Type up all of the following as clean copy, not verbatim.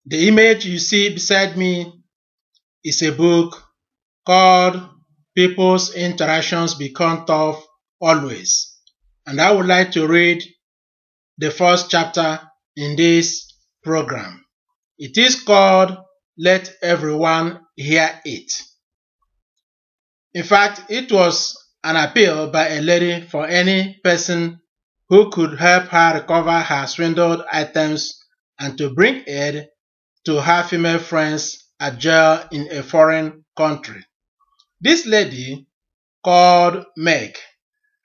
The image you see beside me is a book called People's Interactions Become Tough Always, and I would like to read the first chapter in this program. It is called Let Everyone Hear It. In fact, it was an appeal by a lady for any person who could help her recover her swindled items and to bring aid to her female friends at jail in a foreign country. This lady, called Meg,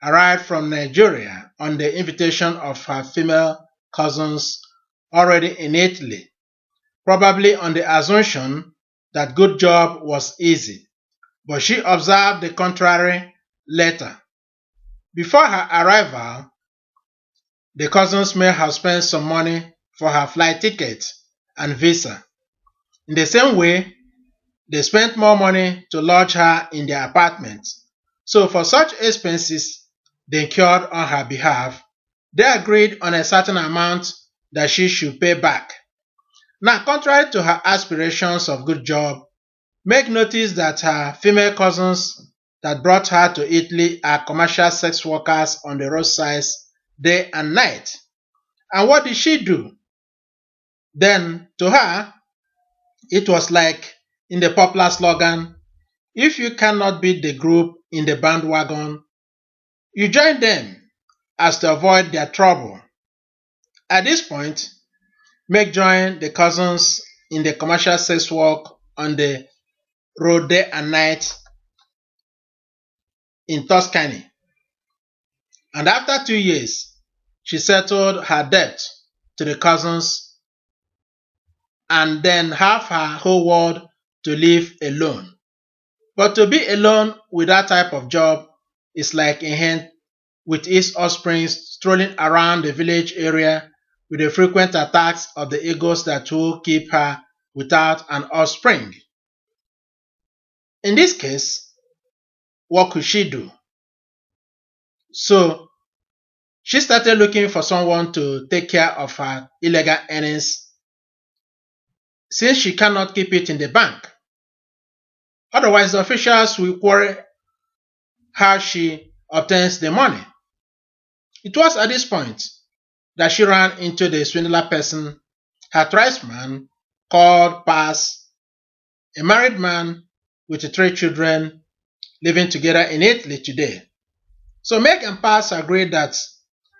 arrived from Nigeria on the invitation of her female cousins already in Italy, probably on the assumption that good job was easy, but she observed the contrary later. Before her arrival, the cousins may have spent some money for her flight ticket and visa. In the same way, they spent more money to lodge her in their apartment. So for such expenses they incurred on her behalf, they agreed on a certain amount that she should pay back. Now, contrary to her aspirations of good job, Meg noticed that her female cousins that brought her to Italy are commercial sex workers on the roadsides day and night. And what did she do? Then, to her, it was like in the popular slogan, if you cannot beat the group in the bandwagon, you join them as to avoid their trouble. At this point, Meg joined the cousins in the commercial sex work on the road day and night in Tuscany. And after 2 years, she settled her debt to the cousins and then have her whole world to live alone. But to be alone with that type of job is like a hen with its offspring strolling around the village area with the frequent attacks of the egos that will keep her without an offspring. In this case, what could she do? So, she started looking for someone to take care of her illegal earnings since she cannot keep it in the bank. Otherwise, the officials will query how she obtains the money. It was at this point that she ran into the swindler person, her tribesman called Paz, a married man with 3 children living together in Italy today. So Meg and Paz agreed that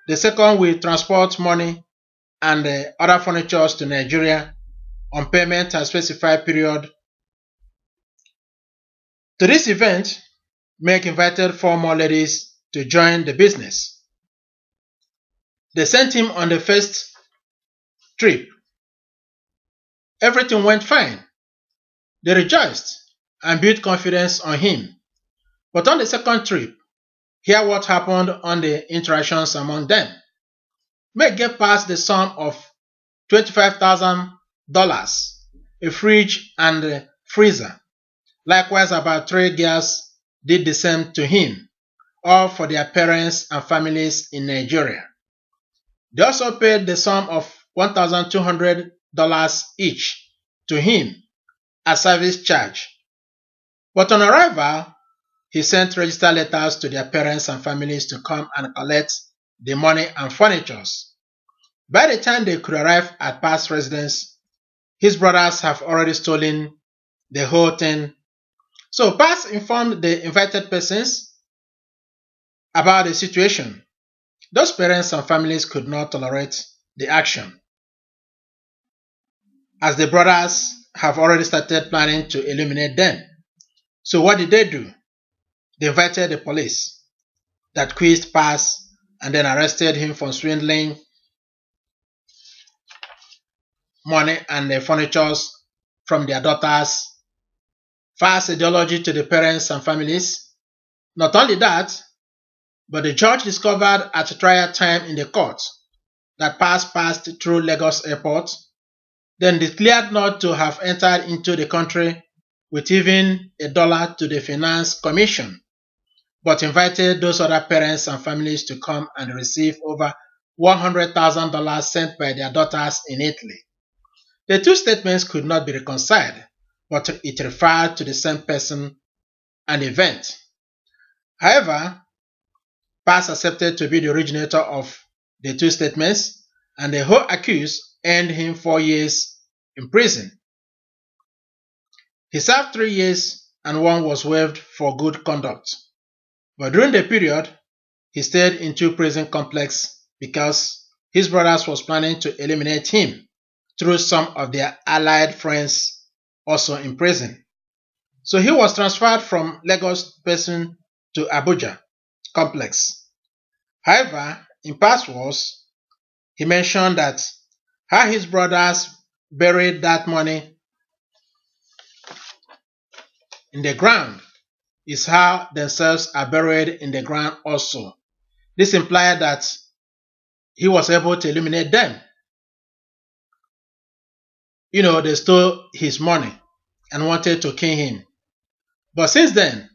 the second will transport money and other furniture to Nigeria on payment at a specified period. To this event, Meg invited 4 more ladies to join the business. They sent him on the first trip. Everything went fine. They rejoiced and built confidence on him. But on the second trip, hear what happened on the interactions among them. Meg gave Paz the sum of $25,000, a fridge and a freezer. Likewise, about 3 girls did the same to him, all for their parents and families in Nigeria. They also paid the sum of $1,200 each to him as service charge. But on arrival, he sent registered letters to their parents and families to come and collect the money and furniture. By the time they could arrive at Paz's residence, his brothers have already stolen the whole thing. So Paz informed the invited persons about the situation. Those parents and families could not tolerate the action, as the brothers have already started planning to eliminate them. So what did they do? They invited the police that quizzed Paz and then arrested him for swindling money and the furniture from their daughters. False ideology to the parents and families. Not only that, but the judge discovered at trial time in the court that Paz passed through Lagos airport, then declared not to have entered into the country with even $1 to the Finance Commission, but invited those other parents and families to come and receive over $100,000 sent by their daughters in Italy. The two statements could not be reconciled, but it referred to the same person and event. However, Pass accepted to be the originator of the two statements, and the whole accused earned him 4 years in prison. He served 3 years and one was waived for good conduct. But during the period, he stayed in two prison complexes because his brothers was planning to eliminate him through some of their allied friends also in prison. So he was transferred from Lagos prison to Abuja complex. However, in past wars, he mentioned that how his brothers buried that money in the ground is how themselves are buried in the ground also. This implied that he was able to eliminate them. They stole his money and wanted to kill him. But since then,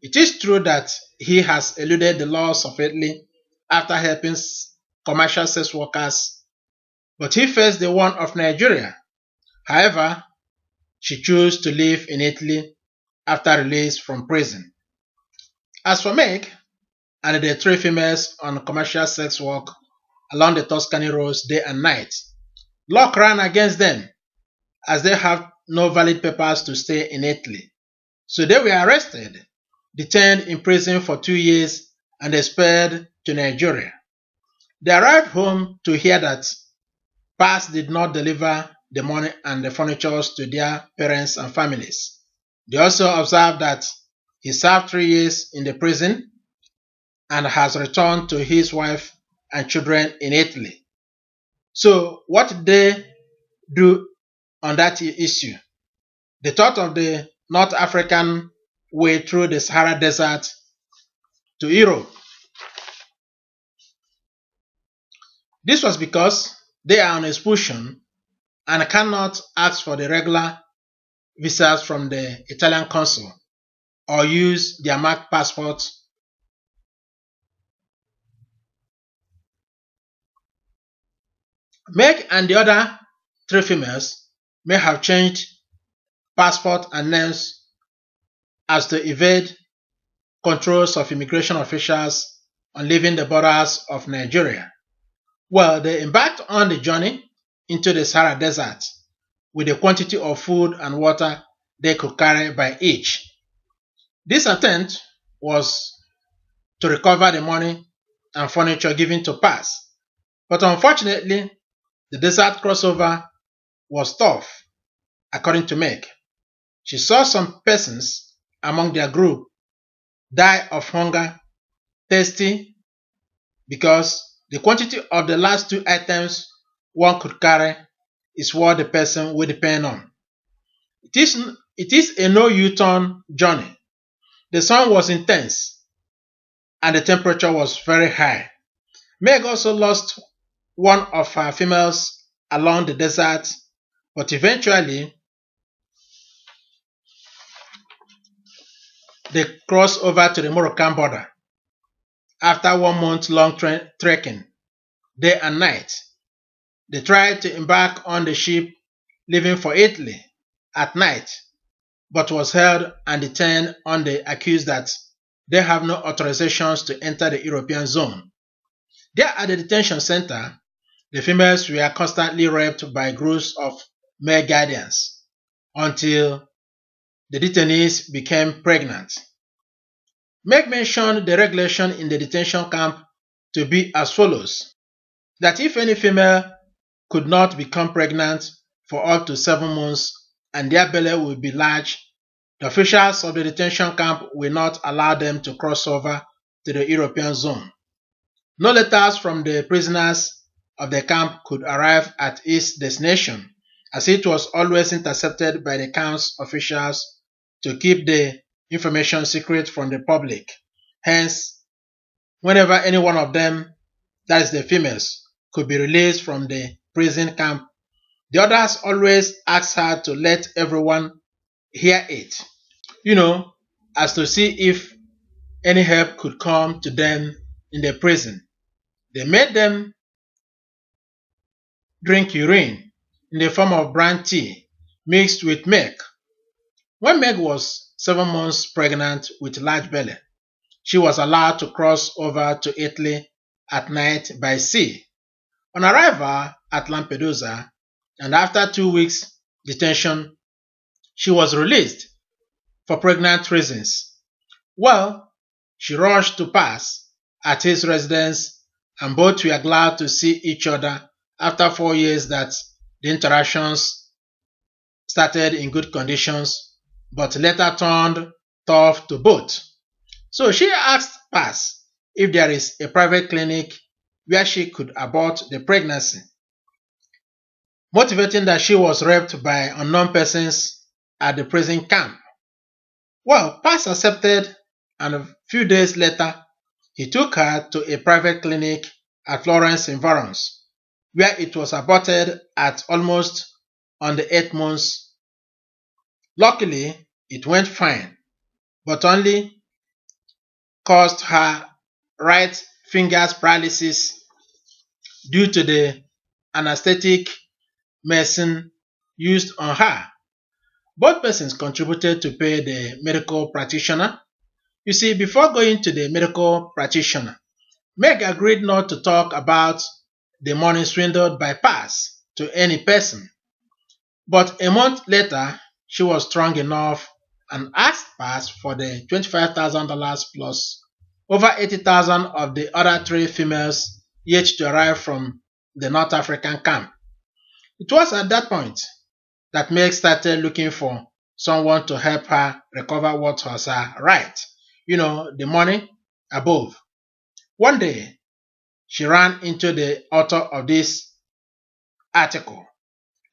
it is true that he has eluded the laws of Italy after helping commercial sex workers, but he faced the one of Nigeria. However, she chose to live in Italy after release from prison. As for Meg and the 3 females on commercial sex work along the Tuscany roads day and night, luck ran against them as they have no valid papers to stay in Italy. So they were arrested, detained in prison for 2 years, and expelled to Nigeria. They arrived home to hear that Pass did not deliver the money and the furniture to their parents and families. They also observed that he served 3 years in the prison and has returned to his wife and children in Italy. So what did they do on that issue? They thought of the North African way through the Sahara Desert to Europe. This was because they are on expulsion and cannot ask for the regular visas from the Italian consul or use their marked passports. Meg and the other 3 females may have changed passport and names as to evade controls of immigration officials on leaving the borders of Nigeria. Well, they embarked on the journey into the Sahara Desert with a quantity of food and water they could carry by each. This attempt was to recover the money and furniture given to Pass, but unfortunately, the desert crossover was tough, according to Meg. She saw some persons among their group die of hunger, thirsty, because the quantity of the last 2 items one could carry is what the person will depend on. It is a no U-turn journey. The sun was intense and the temperature was very high. Meg also lost one of her females along the desert, but eventually they crossed over to the Moroccan border. After 1 month long trekking, day and night, they tried to embark on the ship leaving for Italy at night, but was held and detained on the accused that they have no authorizations to enter the European zone. There at the detention center, the females were constantly raped by groups of male guardians until the detainees became pregnant. Meg mentioned the regulation in the detention camp to be as follows: that if any female could not become pregnant for up to 7 months and their belly will be large, the officials of the detention camp will not allow them to cross over to the European zone. No letters from the prisoners of the camp could arrive at its destination, as it was always intercepted by the camp's officials to keep the information secret from the public. Hence, whenever any one of them, that is the females, could be released from the prison camp, the others always asked her to let everyone hear it, as to see if any help could come to them in the prison. They made them drink urine in the form of brand tea mixed with milk. When Meg was 7 months pregnant with large belly, she was allowed to cross over to Italy at night by sea. On arrival at Lampedusa, and after 2 weeks detention, she was released for pregnant reasons. Well, she rushed to pass at his residence, and both were glad to see each other after 4 years that the interactions started in good conditions, but later turned tough to both. So she asked Pass if there is a private clinic where she could abort the pregnancy, motivating that she was raped by unknown persons at the prison camp. Well, Pass accepted, and a few days later, he took her to a private clinic at Florence in Florence, where it was aborted at almost on the 8 month. Luckily, it went fine, but only caused her right finger's paralysis due to the anesthetic medicine used on her. Both persons contributed to pay the medical practitioner. You see, before going to the medical practitioner, Meg agreed not to talk about the money swindled by Pass to any person. But a month later, she was strong enough and asked Pass for the $25,000 plus over 80,000 of the other 3 females yet to arrive from the North African camp. It was at that point that Meg started looking for someone to help her recover what was her right. The money above. One day, she ran into the author of this article,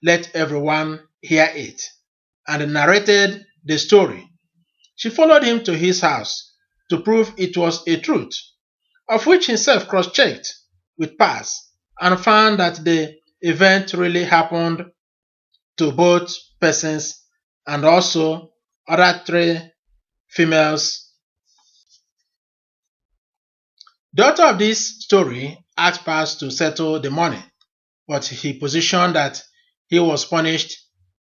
let everyone hear it, and narrated the story. She followed him to his house to prove it was a truth, of which himself cross-checked with Pass and found that the event really happened to both persons and also other 3 females. The author of this story asked Pass to settle the money, but he positioned that he was punished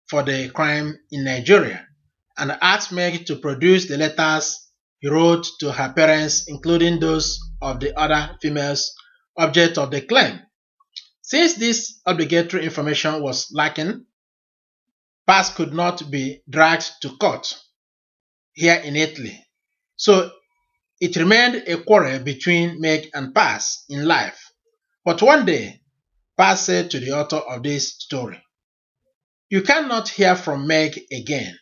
for the crime in Nigeria and asked Meg to produce the letters he wrote to her parents, including those of the other females object of the claim. Since this obligatory information was lacking, Pass could not be dragged to court here in Italy. So it remained a quarrel between Meg and Pass in life. But one day, Pass said to the author of this story, "You cannot hear from Meg again,"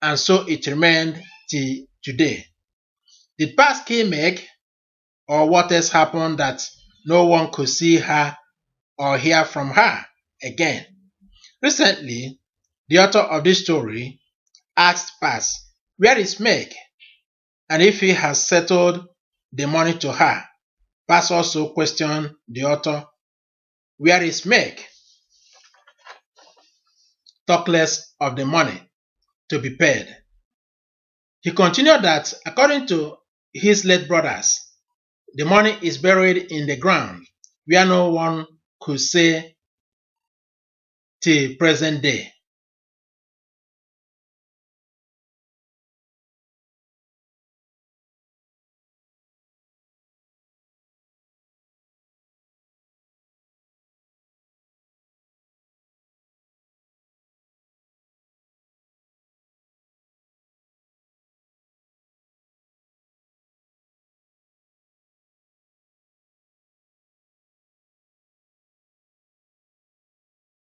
and so it remained till today. Did Pass kill Meg, or what else happened that no one could see her or hear from her again? Recently, the author of this story asked Pass, "Where is Meg?" and if he has settled the money to her. Pass also questioned the author, "Where is Meg?" Talk less of the money to be paid. He continued that according to his late brothers, the money is buried in the ground where no one could say till present day.